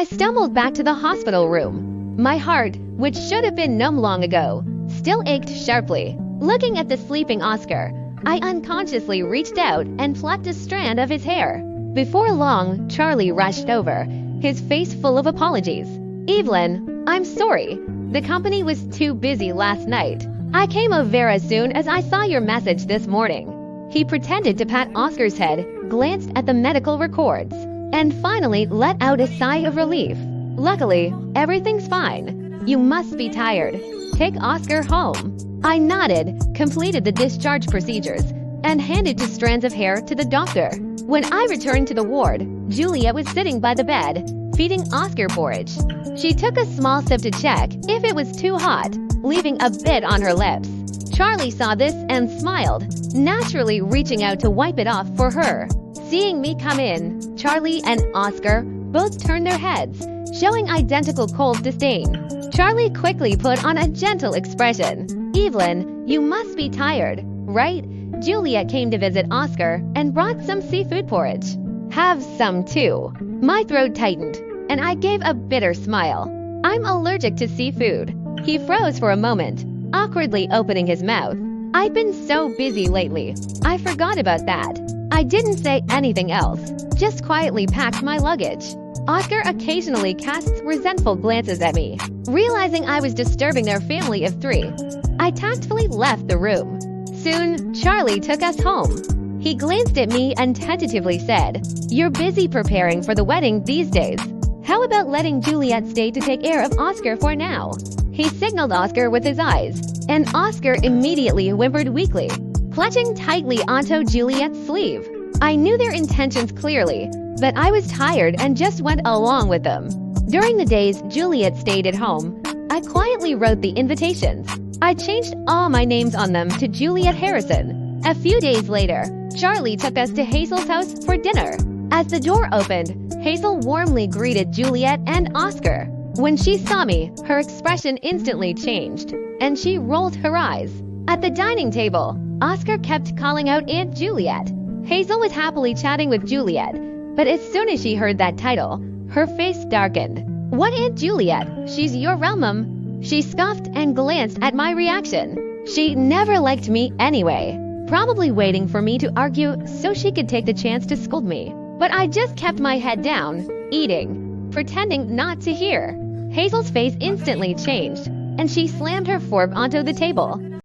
I stumbled back to the hospital room. My heart, which should have been numb long ago, still ached sharply. Looking at the sleeping Oscar, I unconsciously reached out and plucked a strand of his hair. Before long, Charlie rushed over, his face full of apologies. "Evelyn, I'm sorry. The company was too busy last night. I came over as soon as I saw your message this morning." He pretended to pat Oscar's head, glanced at the medical records, and finally let out a sigh of relief. "Luckily, everything's fine. You must be tired. Take Oscar home." I nodded, completed the discharge procedures, and handed two strands of hair to the doctor. When I returned to the ward, Juliet was sitting by the bed, feeding Oscar porridge. She took a small sip to check if it was too hot, leaving a bit on her lips. Charlie saw this and smiled, naturally reaching out to wipe it off for her. Seeing me come in, Charlie and Oscar both turned their heads, showing identical cold disdain. Charlie quickly put on a gentle expression. "Evelyn, you must be tired, right?" Juliet came to visit Oscar and brought some seafood porridge. "Have some too." My throat tightened, and I gave a bitter smile. "I'm allergic to seafood." He froze for a moment, awkwardly opening his mouth. I'd been so busy lately, I forgot about that. I didn't say anything else, just quietly packed my luggage. Oscar occasionally casts resentful glances at me. Realizing I was disturbing their family of three, I tactfully left the room. Soon, Charlie took us home. He glanced at me and tentatively said, "You're busy preparing for the wedding these days. How about letting Juliet stay to take care of Oscar for now?" He signaled Oscar with his eyes, and Oscar immediately whimpered weakly, clutching tightly onto Juliet's sleeve. I knew their intentions clearly, but I was tired and just went along with them. During the days Juliet stayed at home, I quietly wrote the invitations. I changed all my names on them to Juliet Harrison. A few days later, Charlie took us to Hazel's house for dinner. As the door opened, Hazel warmly greeted Juliet and Oscar. When she saw me, her expression instantly changed, and she rolled her eyes. At the dining table, Oscar kept calling out Aunt Juliet. Hazel was happily chatting with Juliet, but as soon as she heard that title, her face darkened. "What Aunt Juliet? She's your realm." She scoffed and glanced at my reaction. She never liked me anyway, probably waiting for me to argue so she could take the chance to scold me. But I just kept my head down, eating, pretending not to hear. Hazel's face instantly changed, and she slammed her fork onto the table.